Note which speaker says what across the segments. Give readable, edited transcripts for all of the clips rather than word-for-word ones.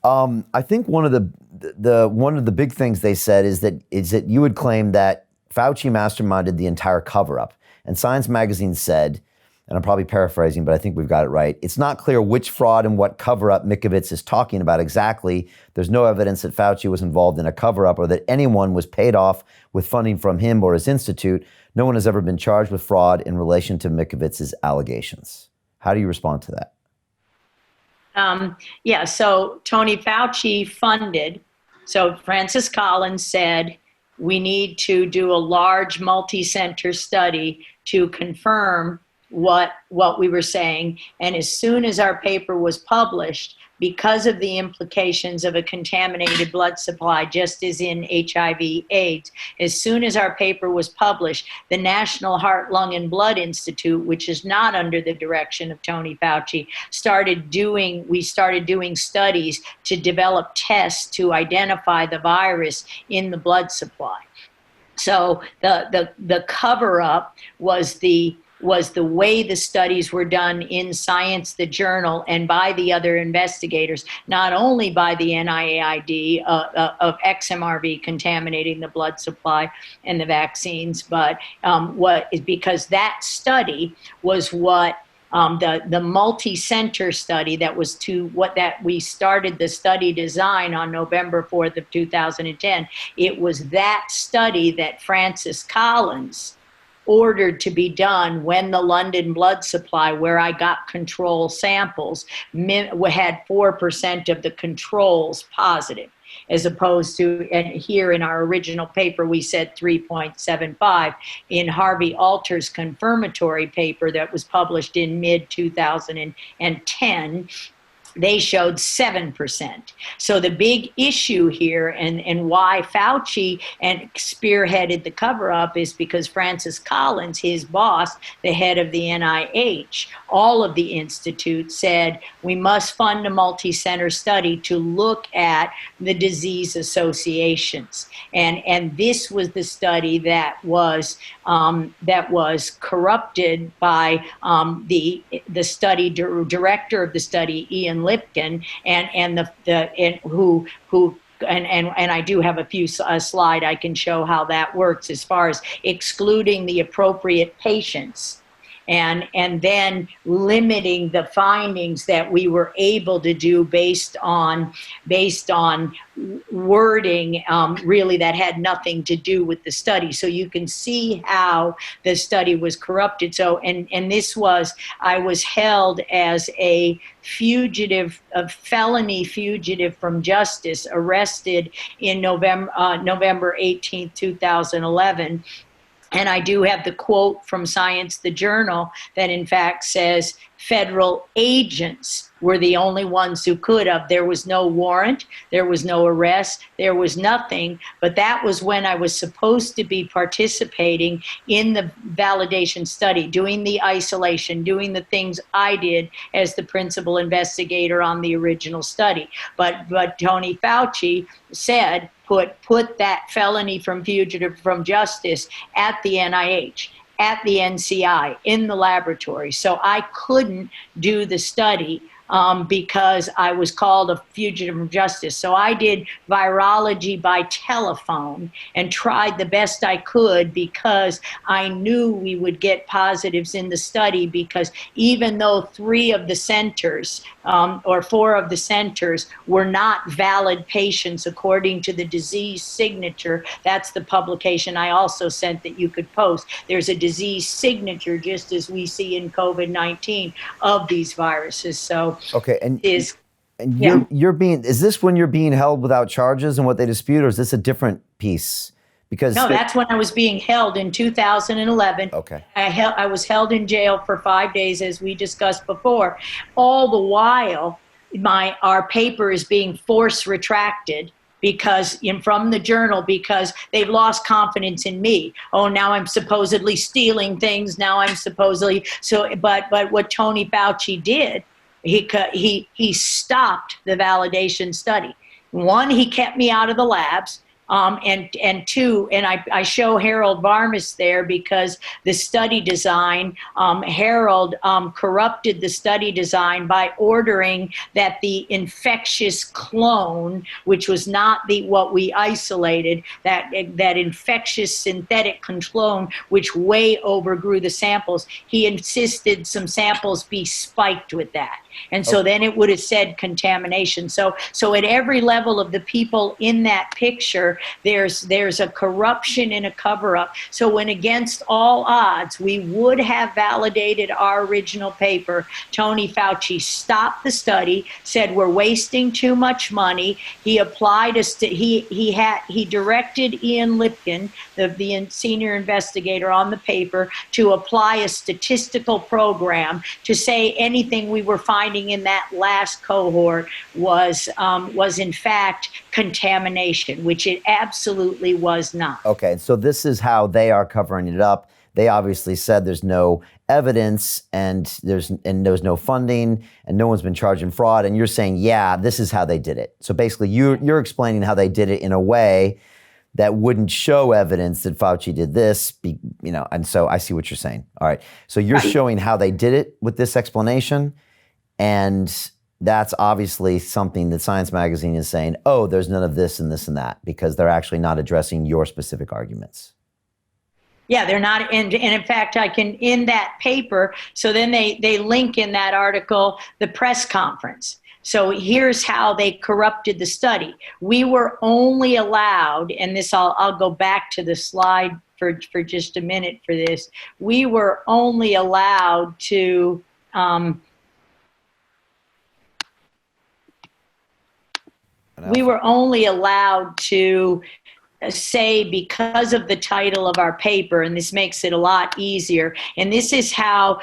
Speaker 1: I think one of the big things they said is that you would claim that Fauci masterminded the entire cover-up. And Science Magazine said, and I'm probably paraphrasing, but I think we've got it right, it's not clear which fraud and what cover-up Mikovits is talking about exactly. There's no evidence that Fauci was involved in a cover-up or that anyone was paid off with funding from him or his institute. No one has ever been charged with fraud in relation to Mikovits' allegations. How do you respond to that?
Speaker 2: Yeah, so Tony Fauci funded. So Francis Collins said, we need to do a large multi-center study to confirm what we were saying. And as soon as our paper was published, because of the implications of a contaminated blood supply, just as in HIV/AIDS, as soon as our paper was published, the National Heart, Lung, and Blood Institute, which is not under the direction of Tony Fauci, started doing studies to develop tests to identify the virus in the blood supply. So the cover-up was the way the studies were done in Science, the journal, and by the other investigators, not only by the NIAID of XMRV contaminating the blood supply and the vaccines, but because that study was what the multi-center study that we started the study design on November 4th of 2010. It was that study that Francis Collins ordered to be done when the London blood supply, where I got control samples, had 4% of the controls positive, as opposed to, and here in our original paper, we said 3.75. In Harvey Alter's confirmatory paper that was published in mid-2010, they showed 7%. So the big issue here and why Fauci spearheaded the cover-up is because Francis Collins, his boss, the head of the NIH, all of the institutes said, we must fund a multi-center study to look at the disease associations. And this was the study that was corrupted by the study director of the study, Ian Lipkin, and I do have a slide I can show how that works as far as excluding the appropriate patients and then limiting the findings that we were able to do based on wording really that had nothing to do with the study. So you can see how the study was corrupted. So and this was, I was held as a fugitive, a felony fugitive from justice, arrested in November 18th, 2011. And I do have the quote from Science, the journal, that in fact says federal agents were the only ones who could have. There was no warrant, there was no arrest, there was nothing. But that was when I was supposed to be participating in the validation study, doing the isolation, doing the things I did as the principal investigator on the original study. But Tony Fauci said, put that felony from fugitive from justice at the NIH, at the NCI, in the laboratory. So I couldn't do the study because I was called a fugitive from justice. So I did virology by telephone and tried the best I could because I knew we would get positives in the study, because even though 3 of the centers or 4 of the centers were not valid patients according to the disease signature, that's the publication I also sent that you could post. There's a disease signature, just as we see in COVID-19, of these viruses. So
Speaker 1: okay, you're being, is this when you're being held without charges and what they dispute, or is this a different piece? Because
Speaker 2: no, that's when I was being held in 2011.
Speaker 1: Okay.
Speaker 2: I was held in jail for 5 days, as we discussed before. All the while, our paper is being force retracted from the journal, because they've lost confidence in me. Oh, now I'm supposedly stealing things. Now I'm supposedly But what Tony Fauci did, he stopped the validation study. One, he kept me out of the labs. And two, and I show Harold Varmus there because the study design, Harold corrupted the study design by ordering that the infectious clone, which was not what we isolated, that infectious synthetic clone, which way overgrew the samples, he insisted some samples be spiked with that. And so then it would have said contamination. So at every level of the people in that picture, there's a corruption and a cover-up. So when against all odds, we would have validated our original paper, Tony Fauci stopped the study, said we're wasting too much money. He applied he directed Ian Lipkin, the senior investigator on the paper, to apply a statistical program to say anything we were finding in that last cohort was in fact contamination, whiwhich it absolutely was not.
Speaker 1: Okay, so this is how they are covering it up. They obviously said there's no evidence and there's no funding and no one's been charged in fraud. And you're saying, yeah, this is how they did it. So basically, you're explaining how they did it in a way that wouldn't show evidence that Fauci did this, and so I see what you're saying. All right, so you're showing how they did it with this explanation. And that's obviously something that Science Magazine is saying, oh, there's none of this and this and that, because they're actually not addressing your specific arguments.
Speaker 2: Yeah, they're not. And in fact, I can, in that paper, so then they link in that article the press conference. So here's how they corrupted the study. We were only allowed, and this I'll go back to the slide for just a minute for this. We were only allowed to say, because of the title of our paper, and this makes it a lot easier, and this is how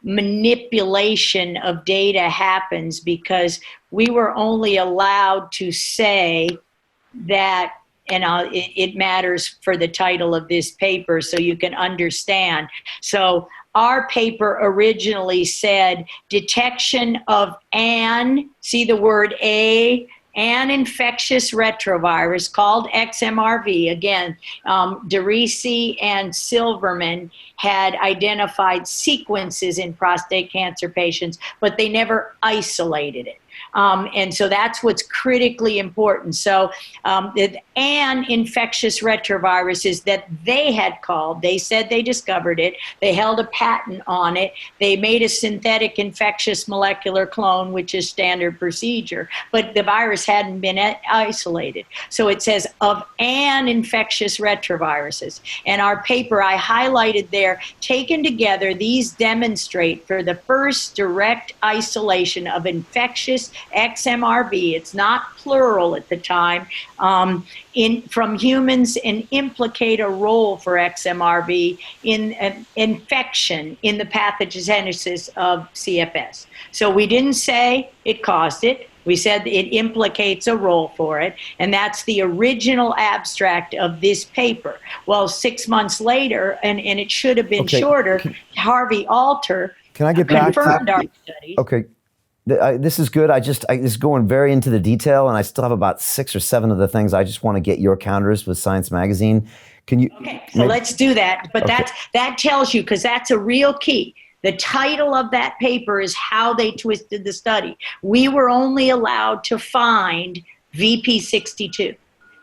Speaker 2: manipulation of data happens, because we were only allowed to say that, and it matters for the title of this paper so you can understand. So our paper originally said detection of see the word an infectious retrovirus called XMRV. Again, DeRisi and Silverman had identified sequences in prostate cancer patients, but they never isolated it. And so that's what's critically important. So an infectious retrovirus that they had called, they said they discovered it, they held a patent on it, they made a synthetic infectious molecular clone, which is standard procedure, but the virus hadn't been isolated. So it says of an infectious retroviruses. And our paper, I highlighted there, taken together, these demonstrate for the first direct isolation of infectious XMRV, it's not plural at the time, from humans, and implicate a role for XMRV in infection in the pathogenesis of CFS. So we didn't say it caused it. We said it implicates a role for it, and that's the original abstract of this paper. Well, 6 months later, and it should have been shorter, Harvey Alter confirmed our studies.
Speaker 1: Okay. This is good. This is going very into the detail, and I still have about 6 or 7 of the things I just want to get your counters with Science Magazine. Can you?
Speaker 2: Okay, so let's do that. But that tells you, because that's a real key. The title of that paper is how they twisted the study. We were only allowed to find VP62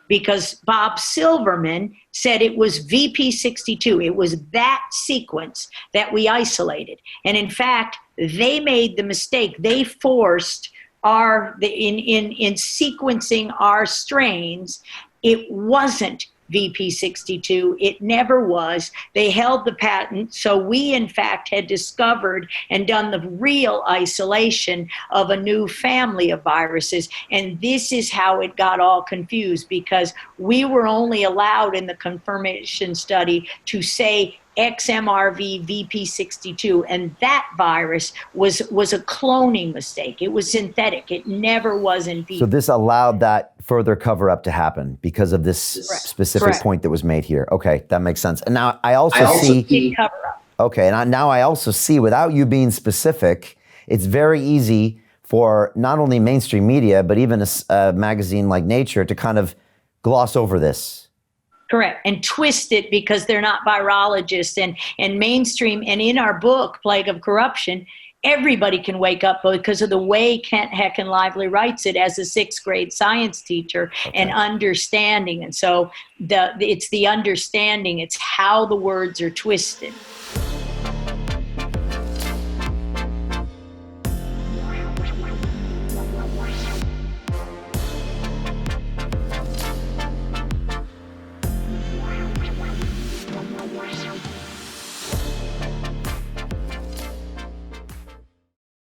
Speaker 2: because Bob Silverman said it was VP62. It was that sequence that we isolated. And in fact, they made the mistake. They forced in sequencing our strains, it wasn't VP62. It never was. They held the patent. So we, in fact, had discovered and done the real isolation of a new family of viruses. And this is how it got all confused, because we were only allowed in the confirmation study to say XMRV VP62, and that virus was a cloning mistake. It was synthetic. It never was in VP.
Speaker 1: So this allowed that further cover up to happen because of this specific point that was made here. Okay, that makes sense. And now I also see
Speaker 2: cover up.
Speaker 1: Okay, and now I also see, without you being specific, it's very easy for not only mainstream media, but even a magazine like Nature to kind of gloss over this.
Speaker 2: Correct. And twist it because they're not virologists. And mainstream, and in our book, Plague of Corruption, everybody can wake up because of the way Kent Heckin Lively writes it as a 6th grade science teacher, and understanding. And so it's the understanding, it's how the words are twisted.